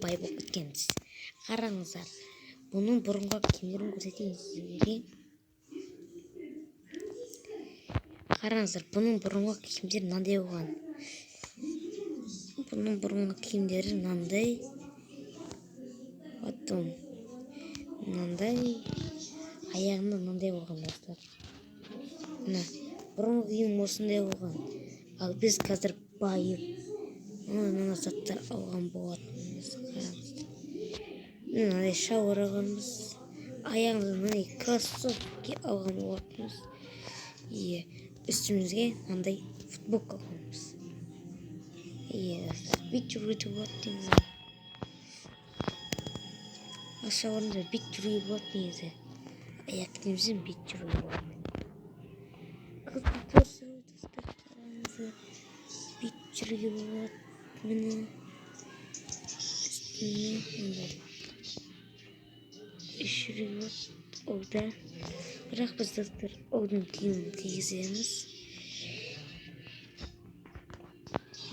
байболот екенбіз. Қараңыздар, бұның бұрынғы киімдерін көрсетейін сіздерге. Қараңыздар, бұның бұрынғы киімдері мынандай болған. Бұның бұрынғы киімдері мынандай. Потом мынандай, аяғында мынандай болған достар. Мына бұрынғы киім осындай болған. Ал біз қазір байып мына заттар алған болатынбыз. Мынандай шауыр алғанбыз. Аяғымызға мынандай кроссовки алған болатынбыз. Үстімізге мынандай футболка алғанбыз. Бүйтіп жүруге болады негізі. Шауырында бүйтіп жүруге болады негізі. Аяқ киімімізбен бүйтіп жүруге болады. Бүйтіп жүруге болады. Міне үстіне мындай жүруге болады. Олда бірақ біз достар олдың киімін кигіземіз.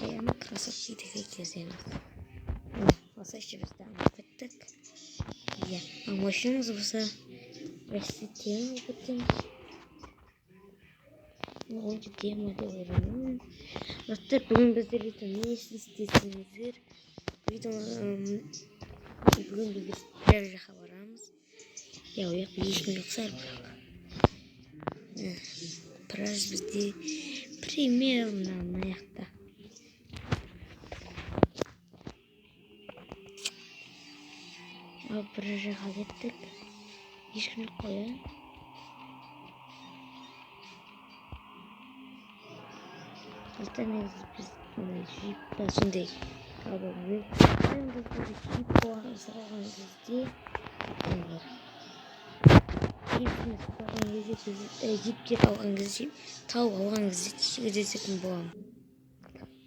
Аяғына кроссовкиді кигіземіз. Осылайша біз дамып кеттік. Ал машинамыз болса бәсте тема болып кеткен. Онша тема деп ойламаймын. Достар, бүгін біздер не істейсіңіздер? Бүгін біз бір жаққа барамыз. Ол жақта ешкім жоқ шығар, бірақ біраз бізде примерно мына жақта. Ал бір жаққа кеттік. Ешкім жоқ қой, Достар, негізі біз жипта сондай қалбауымыз. Біз жип болған сұраған кезде жиптер алған кезде тауып алған кезде кездесетін боламын.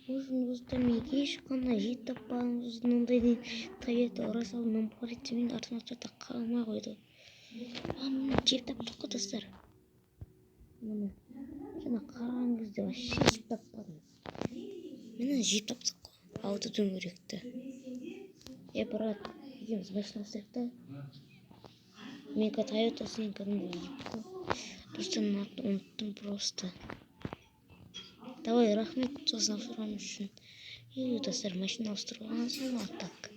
Достар, мен ешқандай жип таппадым. Ондайдың Toyota орасан мен полициямен артына ұстата қалмай қойды. Міне жип таптық қой достар. Міне жаңа қараған кезде вообще жип таппадым. Міне жип таптық қой. Алды дөңгелекті. Брат, екеуміз машина сияқты. Менікі Toyota, сенікі жип қой. Достар, мен атын ұмыттым просто. Давай, рахмет сосын ауыстырғаным үшін. Достар, машина ауыстырғаннан соң так.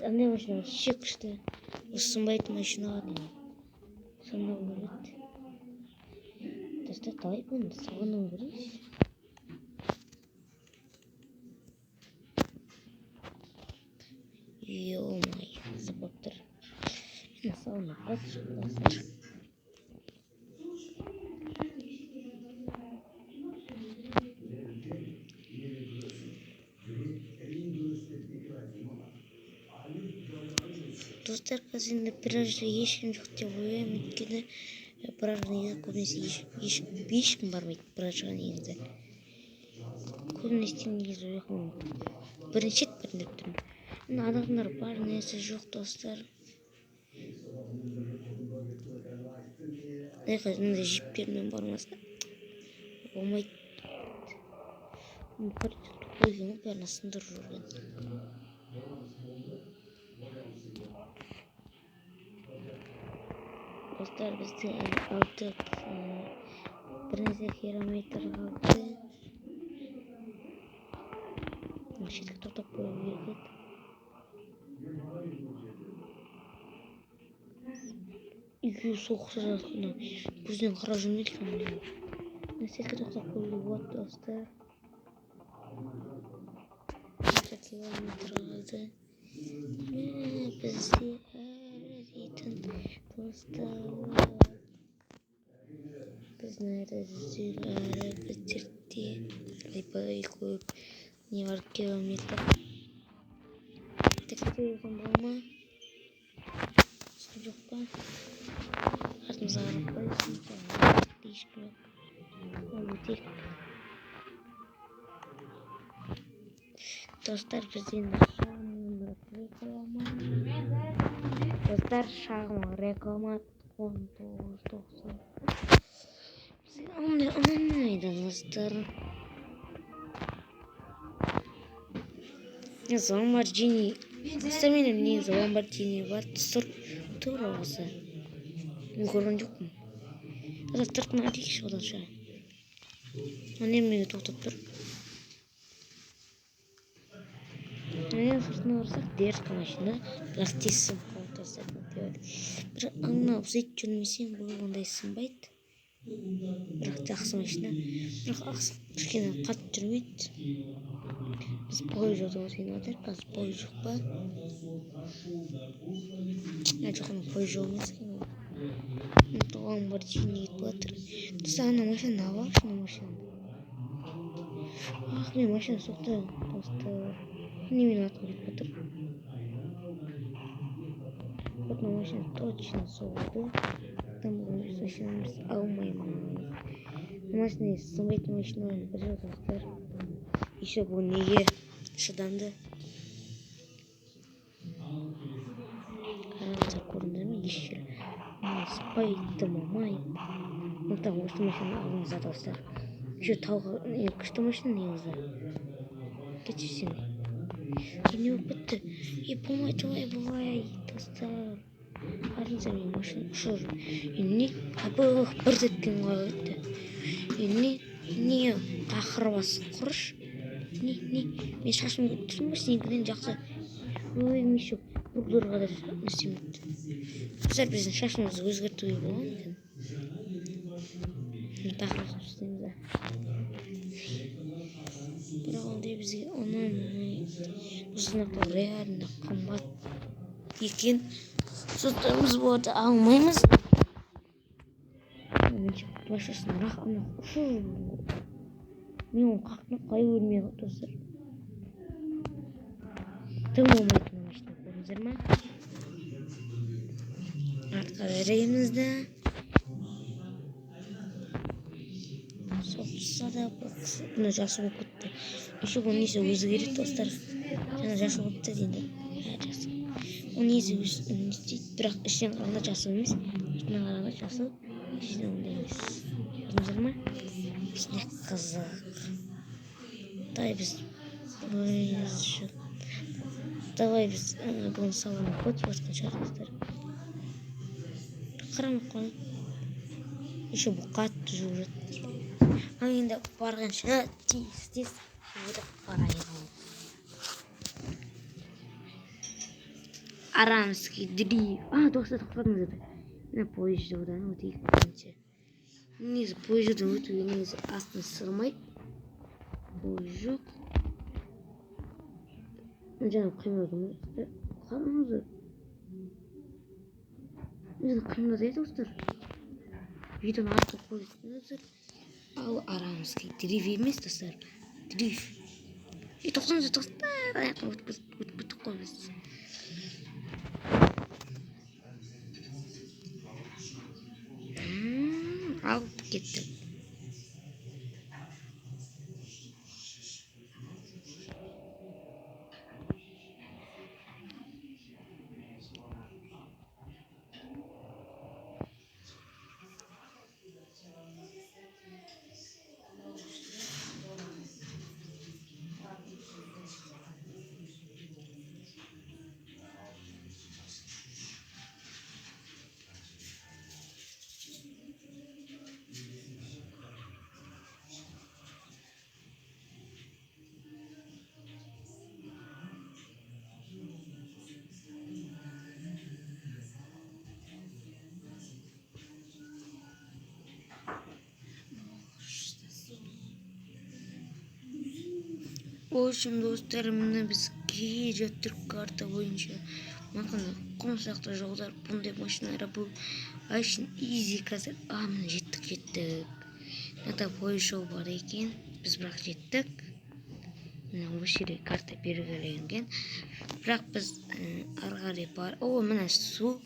Андай машина вообще күшті. Осы сынбайтын машинаға деймін. Сонда көреді. Достар, давай бұны салоннан көрейік. Ё-май, забап тұр. Мен салонна қатышып достар. Достар, қазір енді пляжда ешкім жоқ деп ойлаймын. Өйткені пляжда негізі көбінесе ешкім бармайды пляжға негізі. Көбінесе негізі ойлаймын. Бірінші рет барайын деп тұрмын. Адамдар бар, несі жоқ достар. Мындай жиптермен бармаса болмайды. Полиция қойған ғой, бәрін сындырып жүрген. Dostlar, bizde aldık birinci kilometre kaldı. Şimdi tutup koyuyoruz. İki soğuk sıcaklığı. Bizden garajın ilk anı. Neyse ki tutup koyuyoruz dostlar. 2 kilometre kaldı. Bizde dostlar, biz neredeyiz? Bitirdi. Ayıp koyup ne var kilometre? Tekrar yakın bulma. Çocukta. Ardımıza varıp koyuyorsun. Değişik yok. Tek. Dostlar, bizden Dostlar, şağıma reklama 1990. Biz anlamaydı dostlar. Lamborghini. Semenin ne Lamborghini var? Tur olsa. Görün yok mu? Asa tırtma dik iş olan şey. Annem beni to'xtatib turib. Sırtına varsak ders mashina biroq tezsim qoldirsak deyapti. Bir аңнап zet жүрмесең бұл ондай сынбайды. Biroq жақсы mashina. Biroq kichkina qattiq жүрмейді. Biz poyezd o'tayotgandik, hozir poyezd yo'q pa. Yo'q, poyezd yo'q emas ekan. Lamborghini yetib Sana mashina var, shuna mashina. Men mashina so'qdim, do'stlar. Немені атып кетіп отыр. Вот на машине точно соғады. Там машинамыз алмаймыз. Машина сынбайтын машиналарды бір достар. Еще бұл неге шыдамды. Қараңыздар көрдіңіздер ме? Еш жері спайды мамайды. Сондықтан осы машинаны алыңыздар достар. Еще тауға күшті машина негізі. Кетші не опытты. И помойте, бывай, достар. Қарыңыздар мен машина ұшып жүрмін. Не бір деткен қойды. Не қақыр басы құрыш. Не мен шашым көтердім ба сенікінен жақсы. Ой, мешок. Бүгдер қадар істемейді. Достар, біздің шашымызды өзгертуге болады екен. Тақырып істейміз. Бірақ ондай бізге ұнамайды. Ұзынақта реально қымбат екен. Соттарымыз болады алмаймыз. Башасын рақымна ұшу. Мен оны қақпына қай өлмей достар. Тым болмайтын машина көрдіңіздер ма? Артқа жүремізді. Соқса да бұны жасы болып кетті. Еще бұл несі өзгереді достар. Жаңа жасы болыпты дейді. Жасы. Ол несі істейді, бірақ ішінен қарағанда жасы емес. Ішінен қарағанда жасы, ішінен ондай емес. Көрдіңіздер ма? Ішіне қызық. Давай біз бұны салонға көтіп жатқан шығармыздар. Қарамақ қойын. Еще бұл қатты жүріп жатыр. Ал енді барғанша тез жүріп барайын. Арамский дрифт. Достар, тоқтатыңыз еді. Міне поезд одан өтейік. Негізі поезден өтуге негізі астын сырмайды. Поезд жоқ. Жаңа қимылдым. Қараңыздар. Мен қимылдады достар. Видеоны артқа қойдыңыздар. Ал арамский дрифт емес достар. Дрифт. Тоқтаңыздар, достар. Аяқтан өтіп қоймыз. Алып кеттім. В общем, достар, мына бізге жаттырып карта бойынша қом сияқты жолдар бұндай машиналар бұл үшін изи қазір. Мына жеттік. Мына поезд жол бар екен. Біз бірақ жеттік. Мына осы жерге карта белгіленген. Бірақ біз ары қарай бар. Мына су.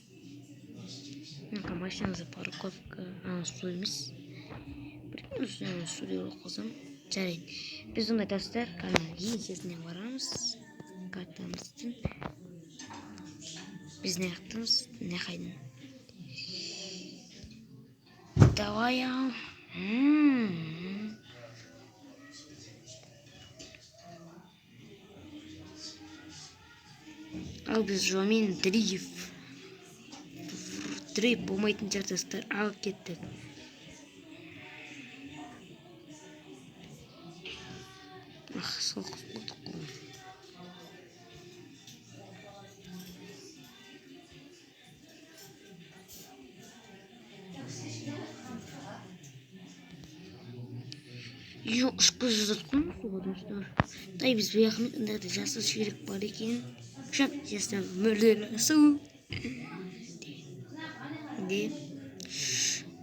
Мына машинамызда парковка. Су емес. Бірден су деп оқысам. Жарайды. Біз ондай достар, еңсесіне барамыз. Картамыздың. Біз не қақтымыз, не қайдың. Давай ya. Al biz Romin Drip болмайтын шығар достар. Ал кеттік. Сол құтылдық қой. Жоқ, ұшқыз жазатқын суға достар. Тай біз бияқымында жасыл ширек бар екен. Шап, жастан мөлдері су. Де.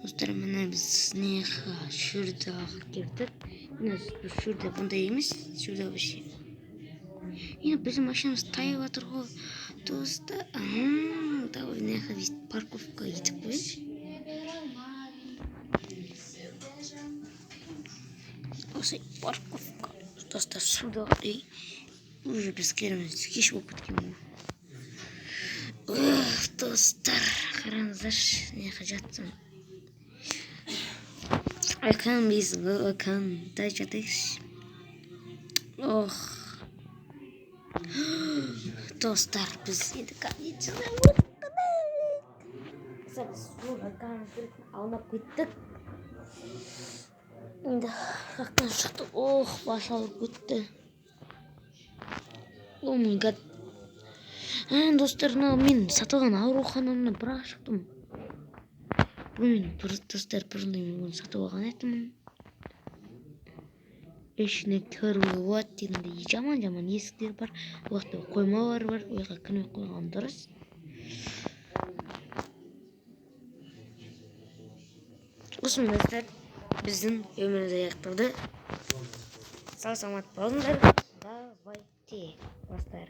Достар, мына біз снеха шүрді ақыр кеттік. Мына шүрді бұндай емес, шүрді өше. Енді біздің машинамыз тайып атыр ғой. Достар, давай снеха біз парковка етіп қойшы. Осы парковка. Достар, суда уже біз керіміз кеш болып кеткен. Достар, қараңыздаршы, неға жатсам. Айқан бейсің, айқан, дай жатайықшы. Достар, біз енді кондиционер өттік. Біз айқанын аунап кеттік. Енді қақтан шықты. Басалып көтті. О май гад. Достар, мен сатылған ауруханамны бірақ шықтым. Бұл мен достар бұрында мен сатып алған етімін. Ішіне көруге болады дегенде жаман есіктер бар. Уақытта қоймалар бар. Ойға кірмей қойған дұрыс. Осымен достар, біздің өміріміз аяқталды. Сау саламат болыңдар. Давайте, достар.